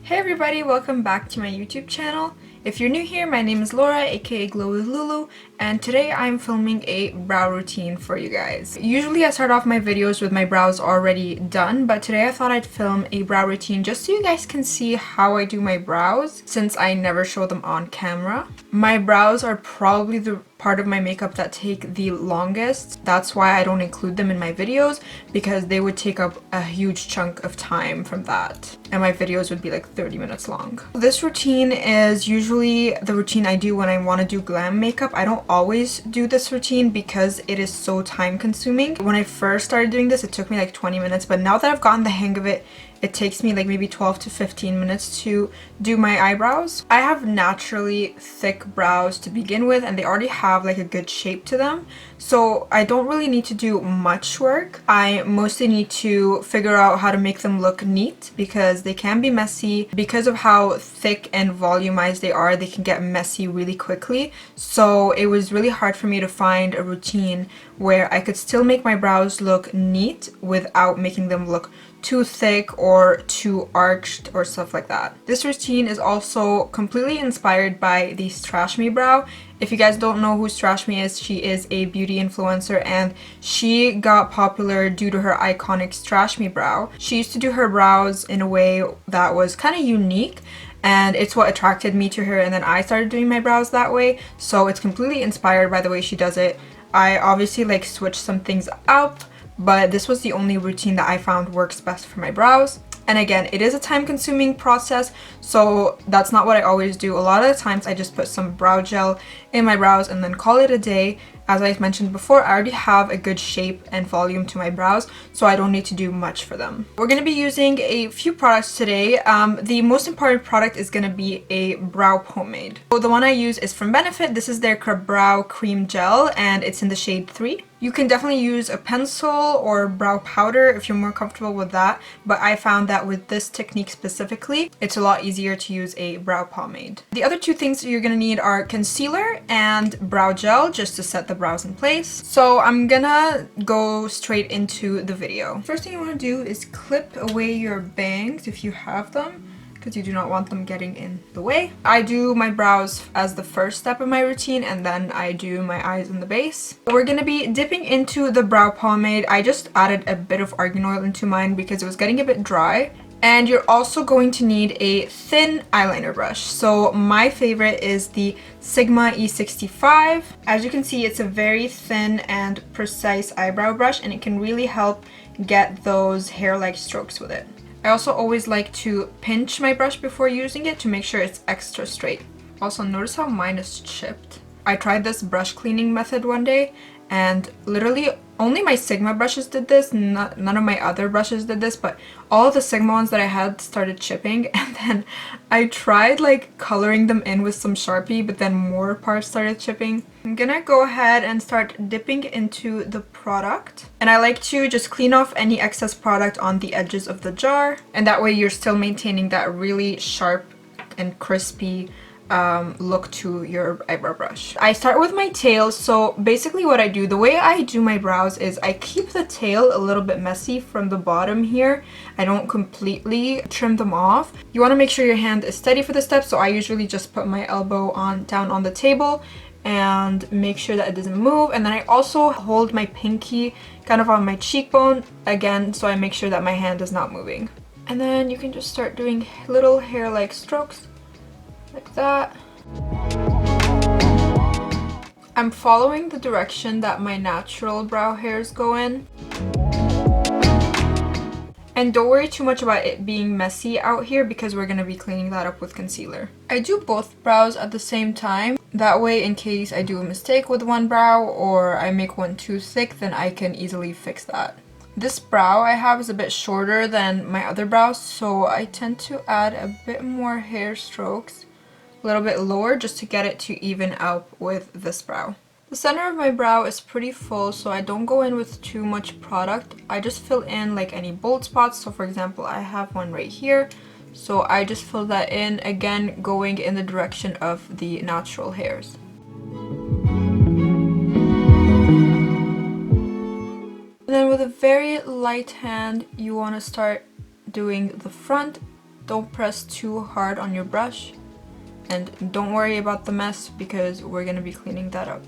Hey everybody, welcome back to my YouTube channel. If you're new here, my name is Laura, aka Glow with Lulu, and today I'm filming a brow routine for you guys. Usually I start off my videos with my brows already done, but today I thought I'd film a brow routine just so you guys can see how I do my brows, since I never show them on camera. My brows are probably the part of my makeup that take the longest. That's why I don't include them in my videos, because they would take up a huge chunk of time from that, and my videos would be like 30 minutes long. This routine is usually the routine I do when I want to do glam makeup. I don't always do this routine because it is so time consuming. When I first started doing this, it took me like 20 minutes, but now that I've gotten the hang of it, it takes me like maybe 12 to 15 minutes to do my eyebrows. I have naturally thick brows to begin with, and they already have like a good shape to them. So I don't really need to do much work. I mostly need to figure out how to make them look neat because they can be messy. Because of how thick and volumized they are, they can get messy really quickly. So it was really hard for me to find a routine where I could still make my brows look neat without making them look too thick or too arched or stuff like that. This routine is also completely inspired by the STRASHME brow. If you guys don't know who STRASHME is, she is a beauty influencer and she got popular due to her iconic STRASHME brow. She used to do her brows in a way that was kind of unique, and it's what attracted me to her, and then I started doing my brows that way. So it's completely inspired by the way she does it. I obviously like switched some things up, but this was the only routine that I found works best for my brows. And again, it is a time-consuming process, so that's not what I always do. A lot of the times I just put some brow gel in my brows and then call it a day. As I mentioned before, I already have a good shape and volume to my brows, so I don't need to do much for them. We're going to be using a few products today. The most important product is going to be a brow pomade. So the one I use is from Benefit. This is their Kabrow Cream Gel, and it's in the shade 3. You can definitely use a pencil or brow powder if you're more comfortable with that, but I found that with this technique specifically, it's a lot easier to use a brow pomade. The other two things that you're going to need are concealer and brow gel, just to set the brows in place. So I'm gonna go straight into the video. First thing you want to do is clip away your bangs if you have them, because you do not want them getting in the way. I do my brows as the first step of my routine, and then I do my eyes and the base. We're gonna be dipping into the brow pomade. I just added a bit of argan oil into mine because it was getting a bit dry. And you're also going to need a thin eyeliner brush. So my favorite is the Sigma E65. As you can see, it's a very thin and precise eyebrow brush, and it can really help get those hair-like strokes with it. I also always like to pinch my brush before using it to make sure it's extra straight. Also, notice how mine is chipped. I tried this brush cleaning method one day, and literally only my Sigma brushes did this. None of my other brushes did this, but all the Sigma ones that I had started chipping, and then I tried like coloring them in with some Sharpie, but then more parts started chipping. I'm gonna go ahead and start dipping into the product, and I like to just clean off any excess product on the edges of the jar, and that way you're still maintaining that really sharp and crispy look to your eyebrow brush. I start with my tail. So basically what I do, the way I do my brows is I keep the tail a little bit messy from the bottom here. I don't completely trim them off. You want to make sure your hand is steady for the step, so I usually just put my elbow down on the table and make sure that it doesn't move, and then I also hold my pinky kind of on my cheekbone again, so I make sure that my hand is not moving. And then you can just start doing little hair-like strokes like that. I'm following the direction that my natural brow hairs go in. And don't worry too much about it being messy out here, because we're going to be cleaning that up with concealer. I do both brows at the same time. That way, in case I do a mistake with one brow or I make one too thick, then I can easily fix that. This brow I have is a bit shorter than my other brows, so I tend to add a bit more hair strokes a little bit lower just to get it to even out with this brow. The center of my brow is pretty full, so I don't go in with too much product. I just fill in like any bold spots. So for example, I have one right here, so I just fill that in, again going in the direction of the natural hairs. And then with a very light hand, you want to start doing the front don't press too hard on your brush. And don't worry about the mess because we're gonna be cleaning that up.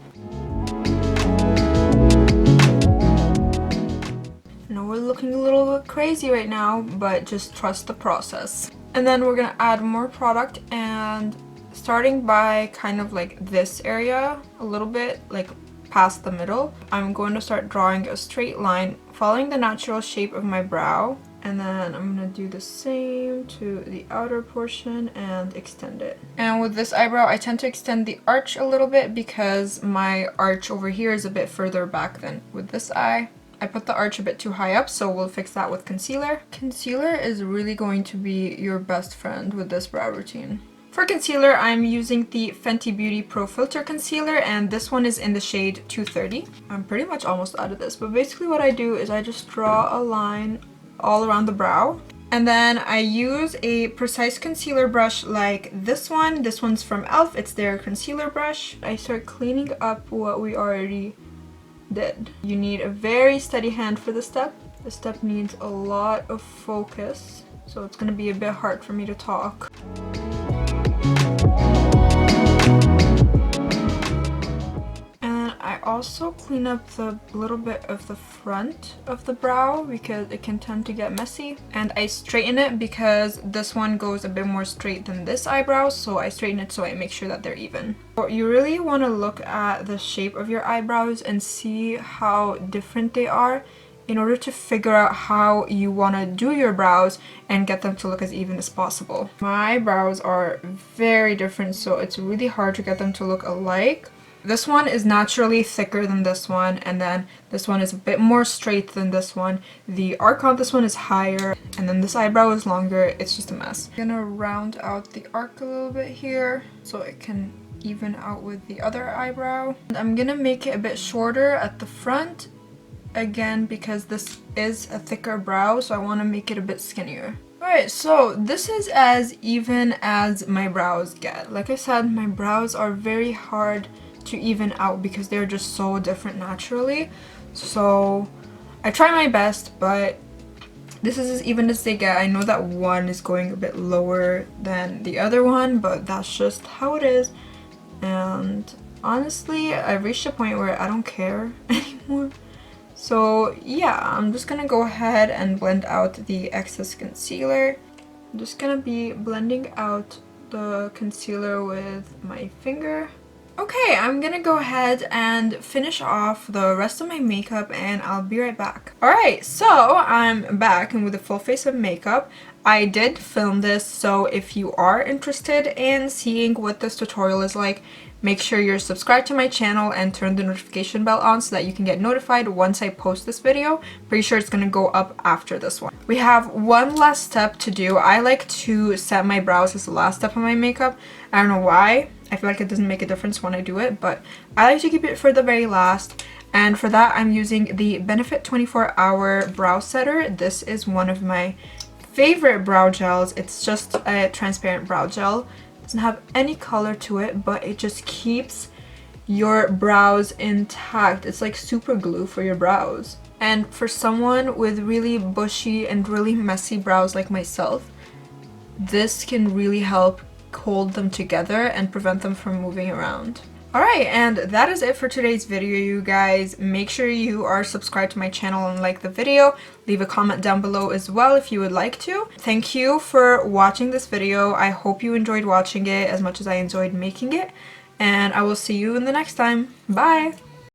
I know we're looking a little bit crazy right now, but just trust the process. And then we're gonna add more product, and starting by kind of like this area, a little bit like past the middle, I'm going to start drawing a straight line following the natural shape of my brow. And then I'm gonna do the same to the outer portion and extend it. And with this eyebrow, I tend to extend the arch a little bit because my arch over here is a bit further back than with this eye. I put the arch a bit too high up, so we'll fix that with concealer. Concealer is really going to be your best friend with this brow routine. For concealer, I'm using the Fenty Beauty Pro Filter Concealer, and this one is in the shade 230. I'm pretty much almost out of this, but basically what I do is I just draw a line all around the brow. And then I use a precise concealer brush like this one. This one's from e.l.f. It's their concealer brush. I start cleaning up what we already did. You need a very steady hand for this step. This step needs a lot of focus, so it's gonna be a bit hard for me to talk. I also clean up the little bit of the front of the brow because it can tend to get messy, and I straighten it because this one goes a bit more straight than this eyebrow, so I straighten it so I make sure that they're even. So you really want to look at the shape of your eyebrows and see how different they are in order to figure out how you want to do your brows and get them to look as even as possible. My brows are very different, so it's really hard to get them to look alike. This one is naturally thicker than this one, and then this one is a bit more straight than this one. The arc on this one is higher, and then this eyebrow is longer. It's just a mess. I'm gonna round out the arc a little bit here so it can even out with the other eyebrow. And I'm gonna make it a bit shorter at the front, again because this is a thicker brow, so I want to make it a bit skinnier. Alright, so this is as even as my brows get. Like I said, my brows are very hard to even out because they're just so different naturally, so I try my best, but this is as even as they get. I know that one is going a bit lower than the other one, but that's just how it is, and honestly I've reached a point where I don't care anymore. So yeah, I'm just gonna go ahead and blend out the excess concealer. I'm just gonna be blending out the concealer with my finger. Okay, I'm gonna go ahead and finish off the rest of my makeup and I'll be right back. Alright, so I'm back and with a full face of makeup. I did film this, so if you are interested in seeing what this tutorial is like, make sure you're subscribed to my channel and turn the notification bell on so that you can get notified once I post this video. Pretty sure it's gonna go up after this one. We have one last step to do. I like to set my brows as the last step of my makeup. I don't know why. I feel like it doesn't make a difference when I do it, but I like to keep it for the very last. And for that, I'm using the Benefit 24-Hour Brow Setter. This is one of my favorite brow gels. It's just a transparent brow gel. It doesn't have any color to it, but it just keeps your brows intact. It's like super glue for your brows. And for someone with really bushy and really messy brows like myself, this can really help hold them together and prevent them from moving around. Alright, and that is it for today's video, you guys. Make sure you are subscribed to my channel and like the video. Leave a comment down below as well if you would like to. Thank you for watching this video. I hope you enjoyed watching it as much as I enjoyed making it. And I will see you in the next time. Bye!